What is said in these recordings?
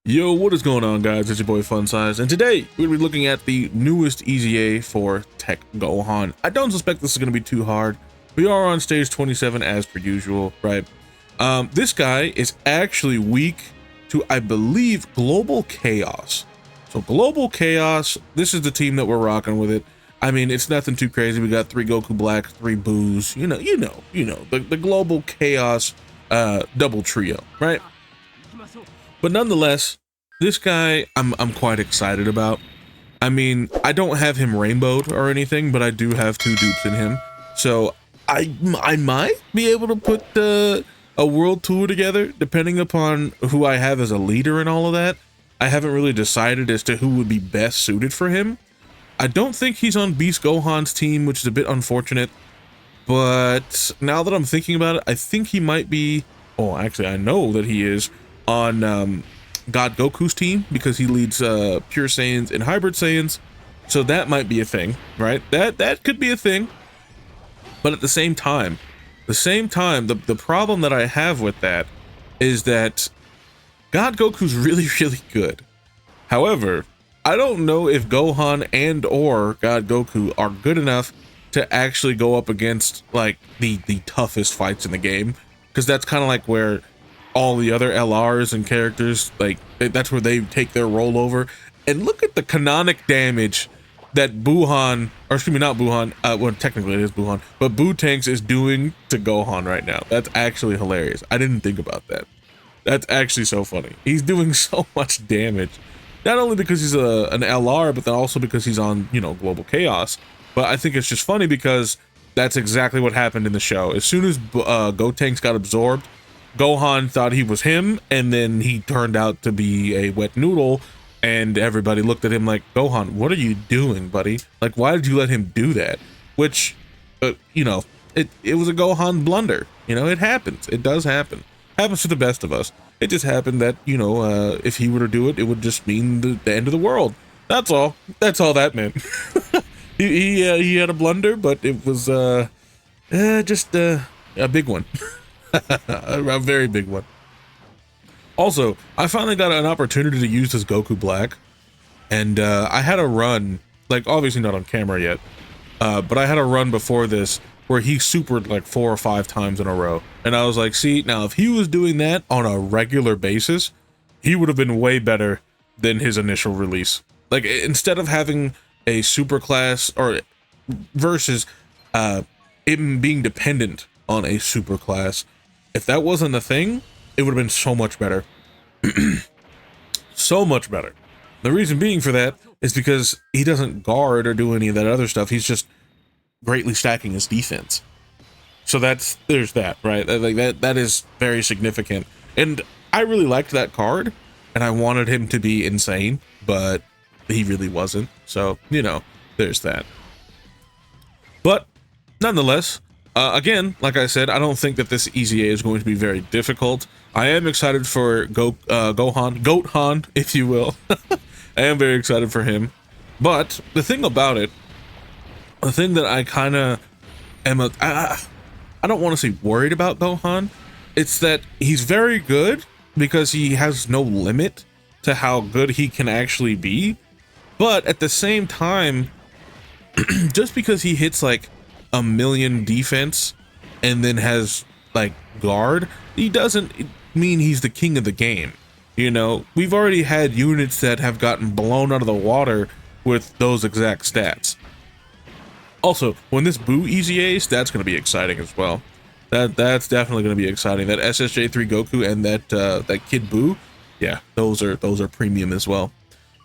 Yo, what is going on, guys? It's your boy Fun Size, and today we're gonna be looking at the newest EZA for Tech Gohan. I don't suspect this is gonna be too hard. We are on stage 27 as per usual, right? This guy is actually weak to, I believe, Global Chaos. So Global Chaos, this is the team that we're rocking with it. I mean, it's nothing too crazy. We got 3 Goku Black, 3 Boos, you know, the Global Chaos double trio, right? But nonetheless, this guy I'm quite excited about. I mean, I don't have him rainbowed or anything, but I do have 2 dupes in him. So I might be able to put a world tour together, depending upon who I have as a leader and all of that. I haven't really decided as to who would be best suited for him. I don't think he's on Beast Gohan's team, which is a bit unfortunate. But now that I'm thinking about it, I think he might be... Oh, actually, I know that he is on God Goku's team, because he leads Pure Saiyans and Hybrid Saiyans, so that might be a thing, right? That could be a thing. But at the same time, the problem that I have with that is that God Goku's really good. However, I don't know if Gohan and or God Goku are good enough to actually go up against like the toughest fights in the game, because that's kind of like where all the other LRs and characters, like, that's where they take their role over. And look at the canonic damage that Buhan, or excuse me, not Buhan, well, technically it is Buhan, but Boo-Tanks is doing to Gohan right now. That's actually hilarious. I didn't think about that. That's actually so funny. He's doing so much damage, not only because he's an LR, but then also because he's on, you know, Global Chaos. But I think it's just funny because that's exactly what happened in the show. As soon as Gotenks got absorbed, Gohan thought he was him, and then he turned out to be a wet noodle, and everybody looked at him like, Gohan, what are you doing, buddy? Like, why did you let him do that? Which, you know, it was a Gohan blunder. You know, it happens. It does happen. Happens to the best of us. It just happened that, you know, if he were to do it, it would just mean the end of the world. That's all. That's all that meant. he had a blunder, but it was just a big one. A very big one. Also, I finally got an opportunity to use this Goku Black, and I had a run, like, obviously not on camera yet, but I had a run before this where he supered like 4 or 5 times in a row, and I was like, see, now if he was doing that on a regular basis, he would have been way better than his initial release. Like, instead of having a super class, or versus it being dependent on a super class, if that wasn't a thing, it would have been so much better. So much better. The reason being for that is because he doesn't guard or do any of that other stuff. He's just greatly stacking his defense. So there's that, right? Like that is very significant. And I really liked that card, and I wanted him to be insane, but he really wasn't. So, you know, there's that. But nonetheless, again, like I said, I don't think that this EZA is going to be very difficult. I am excited for Gohan, if you will. I am very excited for him. But the thing about it, the thing that I kind of am, I don't want to say worried about Gohan, it's that he's very good because he has no limit to how good he can actually be. But at the same time, just because he hits like 1,000,000 defense and then has like guard, he doesn't mean he's the king of the game. You know, we've already had units that have gotten blown out of the water with those exact stats. Also, when this Boo EZAs, that's going to be exciting as well. That's definitely going to be exciting. That SSJ3 Goku and that Kid Boo, yeah, those are premium as well.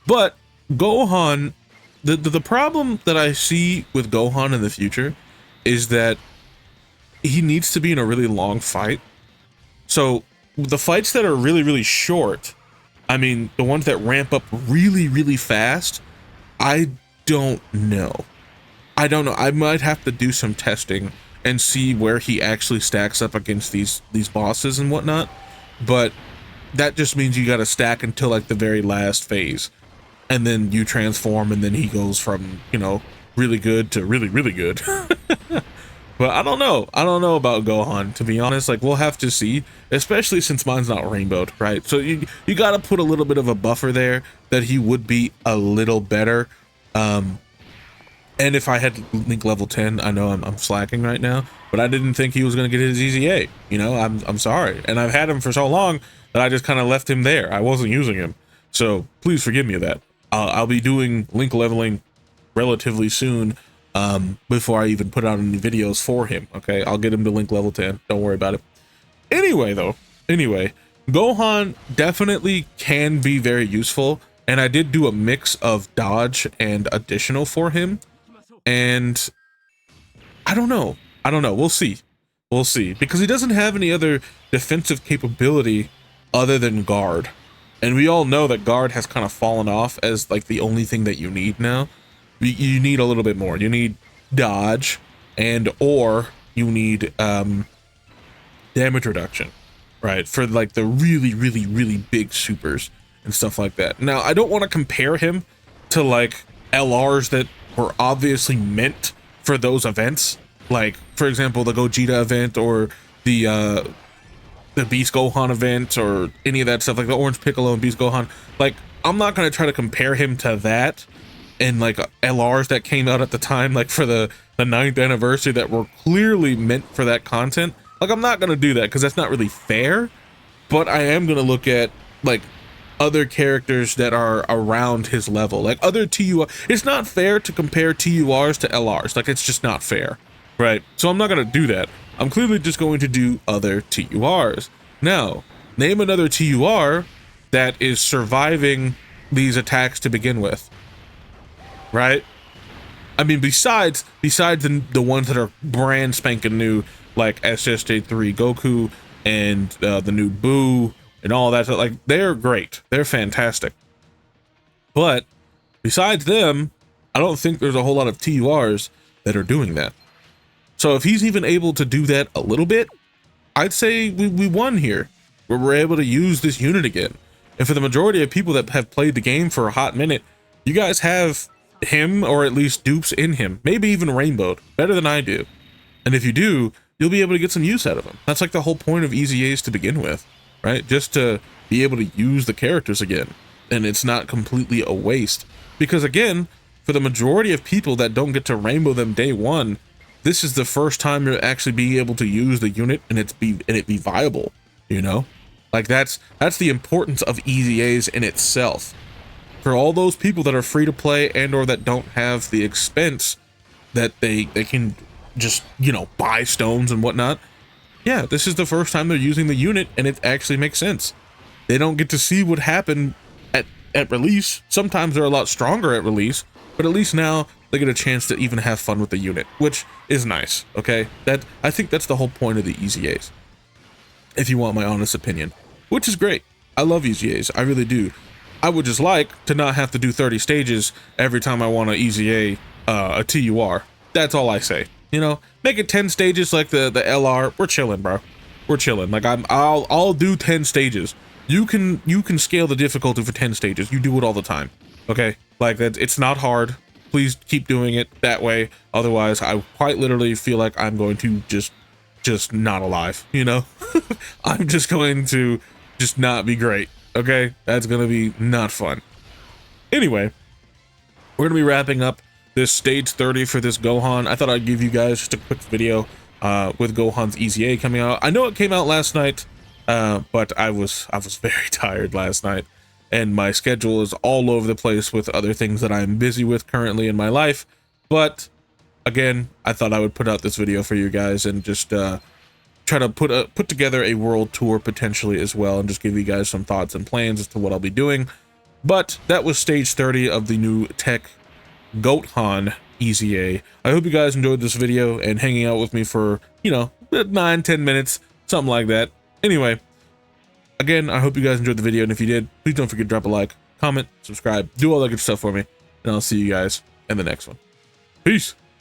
But Gohan, the problem that I see with Gohan in the future is that he needs to be in a really long fight. So the fights that are really short, I mean, the ones that ramp up really fast, I don't know. I might have to do some testing and see where he actually stacks up against these bosses and whatnot. But that just means you got to stack until like the very last phase, and then you transform, and then he goes from, you know, really good to really good. But I don't know. I don't know about Gohan, to be honest. Like, we'll have to see, especially since mine's not rainbowed, right? So you got to put a little bit of a buffer there that he would be a little better. And if I had Link level 10, I know I'm slacking right now, but I didn't think he was going to get his EZA. You know, I'm sorry. And I've had him for so long that I just kind of left him there. I wasn't using him. So please forgive me of that. I'll be doing Link leveling relatively soon, before I even put out any videos for him. Okay, I'll get him to Link level 10. Don't worry about it. Anyway, Gohan definitely can be very useful. And I did do a mix of dodge and additional for him. And I don't know. We'll see. We'll see. Because he doesn't have any other defensive capability other than guard. And we all know that guard has kind of fallen off as like the only thing that you need now. You need a little bit more. You need dodge or you need damage reduction, right? For like the really big supers and stuff like that. Now, I don't want to compare him to like LRs that were obviously meant for those events. Like, for example, the Gogeta event or the Beast Gohan event or any of that stuff, like the Orange Piccolo and Beast Gohan. Like, I'm not going to try to compare him to that and like LRs that came out at the time, like for the 9th anniversary that were clearly meant for that content. Like, I'm not going to do that because that's not really fair, but I am going to look at like other characters that are around his level, like other TUR. It's not fair to compare TURs to LRs. Like, it's just not fair, right? So I'm not going to do that. I'm clearly just going to do other TURs. Now, name another TUR that is surviving these attacks to begin with, right? I mean, besides the ones that are brand spanking new, like SSJ3 Goku and the new Boo and all that, like, they're great. They're fantastic. But besides them, I don't think there's a whole lot of TURs that are doing that. So if he's even able to do that a little bit, I'd say we won here. We're able to use this unit again. And for the majority of people that have played the game for a hot minute, you guys have him, or at least dupes in him, maybe even rainbowed, better than I do. And if you do, you'll be able to get some use out of him. That's like the whole point of EZAs to begin with, right? Just to be able to use the characters again. And it's not completely a waste. Because again, for the majority of people that don't get to rainbow them day one, this is the first time you're actually being able to use the unit and it be viable, you know? Like, that's the importance of EZAs in itself. For all those people that are free to play and or that don't have the expense that they can just, you know, buy stones and whatnot, yeah, this is the first time they're using the unit and it actually makes sense. They don't get to see what happened at release. Sometimes they're a lot stronger at release, but at least now they get a chance to even have fun with the unit, which is nice, okay? I think that's the whole point of the EZAs, if you want my honest opinion, which is great. I love EZAs, I really do. I would just like to not have to do 30 stages every time I want to EZA a TUR. That's all I say. You know, make it 10 stages like the LR. We're chilling, bro. We're chilling. Like, I'll do 10 stages. You can scale the difficulty for 10 stages. You do it all the time. Okay? Like, that, it's not hard. Please keep doing it that way. Otherwise, I quite literally feel like I'm going to just not alive, you know? I'm just going to just not be great. Okay? That's gonna be not fun. Anyway, we're gonna be wrapping up this stage 30 for this Gohan. I thought I'd give you guys just a quick video with Gohan's EZA coming out. I know it came out last night, but I was very tired last night, and my schedule is all over the place with other things that I'm busy with currently in my life. But again, I thought I would put out this video for you guys and just try to put together a world tour potentially as well, and just give you guys some thoughts and plans as to what I'll be doing. But that was stage 30 of the new Tech Gohan EZA. I hope you guys enjoyed this video and hanging out with me for, you know, 9-10 minutes, something like that. Anyway, again, I hope you guys enjoyed the video, and if you did, please don't forget to drop a like, comment, subscribe, do all that good stuff for me, and I'll see you guys in the next one. Peace.